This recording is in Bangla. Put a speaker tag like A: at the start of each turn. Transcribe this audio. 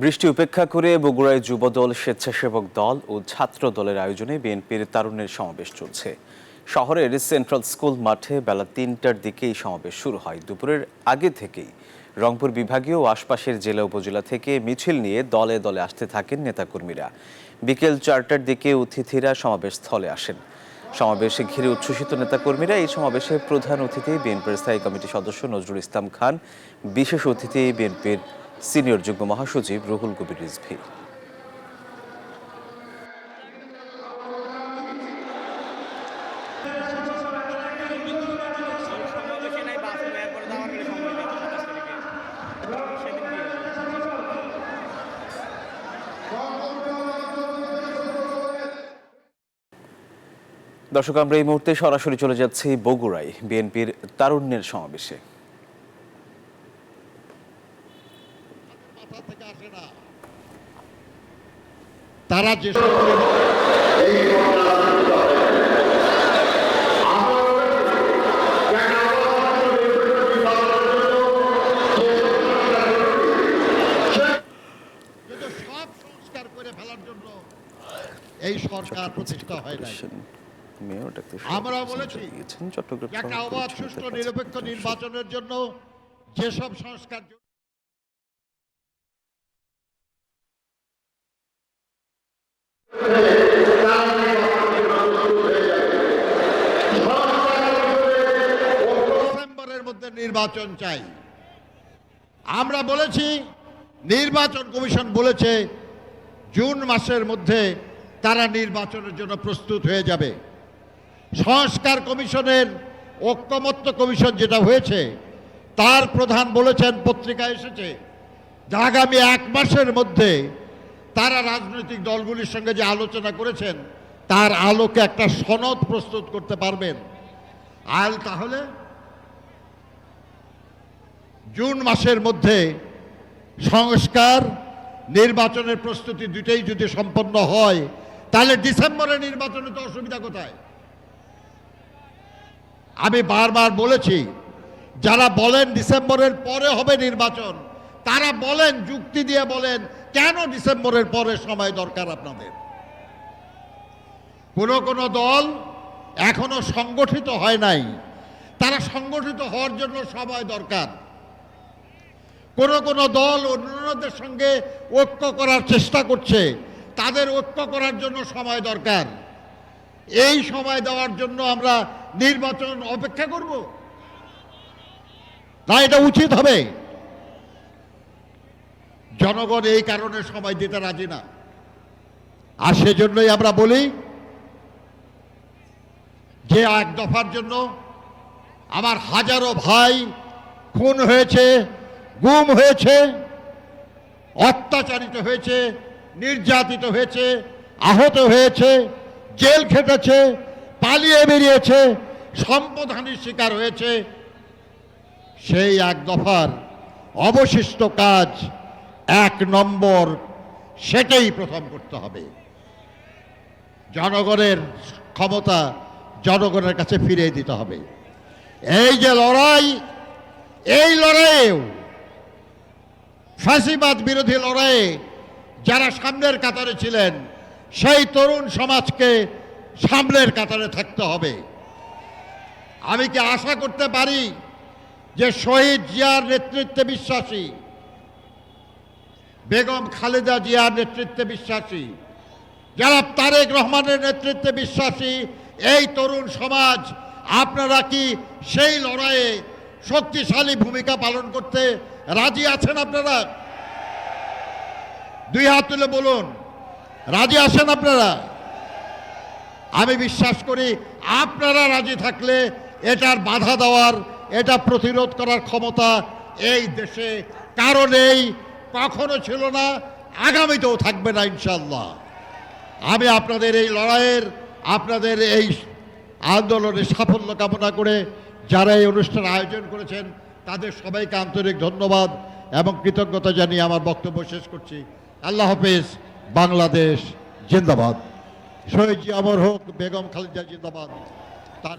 A: বৃষ্টি উপেক্ষা করে বগুড়ায় যুবদল, স্বেচ্ছাসেবক দল ও ছাত্র দলের আয়োজনে বিএনপির তারুণ্যের সমাবেশ চলছে। শহরের সেন্ট্রাল স্কুল মাঠে বেলা ৩টার দিকে এই সমাবেশ শুরু হয়। দুপুরের আগে থেকেই রংপুর বিভাগীয় ও আশপাশের জেলা উপজেলা থেকে মিছিল নিয়ে দলে দলে আসতে থাকেন নেতাকর্মীরা। বিকেল ৪টার দিকে অতিথিরা সমাবেশ স্থলে আসেন। সমাবেশে ঘিরে উচ্ছ্বসিত নেতাকর্মীরা। এই সমাবেশে প্রধান অতিথি বিএনপির স্থায়ী কমিটির সদস্য নজরুল ইসলাম খান, বিশেষ অতিথি বিএনপির সিনিয়র যুগ্ম মহাসচিব রুহুল কবির রিজভী। দর্শক, আমরা এই মুহূর্তে সরাসরি চলে যাচ্ছি বগুড়ায় বিএনপির তারুণ্যের সমাবেশে।
B: তারা যে সব সংস্কার করে ফেলার জন্য এই সরকার প্রতিষ্ঠা হয় নাই। আমরা বলেছি একটা অবাধ, সুষ্ঠু, নিরপেক্ষ নির্বাচনের জন্য যেসব সংস্কার ডিসেম্বরের মধ্যে নির্বাচন চাই। আমরা বলেছি, নির্বাচন কমিশন বলেছে জুন মাসের মধ্যে তারা নির্বাচনের জন্য প্রস্তুত হয়ে যাবে। সংস্কার কমিশনের ঐকমত্য কমিশন যেটা হয়েছে, তার প্রধান বলেছেন, পত্রিকায় এসেছে, যে আগামী 1 মাসের মধ্যে তারা রাজনৈতিক দলগুলির সঙ্গে যে আলোচনা করেছেন তার আলোকে একটা সনদ প্রস্তুত করতে পারবেন। আর তাহলে জুন মাসের মধ্যে সংস্কার, নির্বাচনের প্রস্তুতি দুটোই যদি সম্পন্ন হয়, তাহলে ডিসেম্বরে নির্বাচনে তো অসুবিধা কোথায়? আমি বারবার বলেছি, যারা বলেন ডিসেম্বরের পরে হবে নির্বাচন, তারা বলেন, যুক্তি দিয়ে বলেন, কেন ডিসেম্বরের পরে সময় দরকার আপনাদের? কোন দল এখনো সংগঠিত হয় নাই, তারা সংগঠিত হওয়ার জন্য সময় দরকার। কোন দল অন্যান্যদের সঙ্গে ঐক্য করার চেষ্টা করছে, তাদের ঐক্য করার জন্য সময় দরকার। এই সময় দেওয়ার জন্য আমরা নির্বাচন অপেক্ষা করব না? এটা উচিত হবে? জনগণ এই কারণে সময় দিতে রাজি না। আর সেজন্যই আমরা বলি যে 1 দফার জন্য আমার হাজারো ভাই খুন হয়েছে, গুম হয়েছে, অত্যাচারিত হয়েছে, নির্যাতিত হয়েছে, আহত হয়েছে, জেল খেটেছে, পালিয়ে বেরিয়েছে, সম্পদহানির শিকার হয়েছে। সেই 1 দফার অবশিষ্ট কাজ 1 নম্বর, সেটাই প্রথম করতে হবে। জনগণের ক্ষমতা জনগণের কাছে ফিরিয়ে দিতে হবে। এই যে লড়াই, এই লড়াইয়েও ফ্যাসিবাদ বিরোধী লড়াইয়ে যারা সামনের কাতারে ছিলেন, সেই তরুণ সমাজকে সামনের কাতারে থাকতে হবে। আমি কি আশা করতে পারি যে শহীদ জিয়ার নেতৃত্বে বিশ্বাসী, বেগম খালেদা জিয়ার নেতৃত্বে বিশ্বাসী, যারা তারেক রহমানের নেতৃত্বে বিশ্বাসী এই তরুণ সমাজ, আপনারা কি সেই লড়াইয়ে শক্তিশালী ভূমিকা পালন করতে রাজি আছেন? আপনারা 2 হাত তুলে বলুন, রাজি আছেন আপনারা? আমি বিশ্বাস করি আপনারা রাজি থাকলে এটার বাধা দেওয়ার, এটা প্রতিরোধ করার ক্ষমতা এই দেশে কারণেই কখনো ছিল না, আগামীতেও থাকবে না ইনশাল্লাহ। আমি আপনাদের এই লড়াইয়ের, আপনাদের এই আন্দোলনের সাফল্য কামনা করে যারা এই অনুষ্ঠান আয়োজন করেছেন তাদের সবাইকে আন্তরিক ধন্যবাদ এবং কৃতজ্ঞতা জানিয়ে আমার বক্তব্য শেষ করছি। আল্লাহ হাফেজ। বাংলাদেশ জিন্দাবাদ। শহীদ জি অমর হোক, বেগম খালেদা জিন্দাবাদ। তার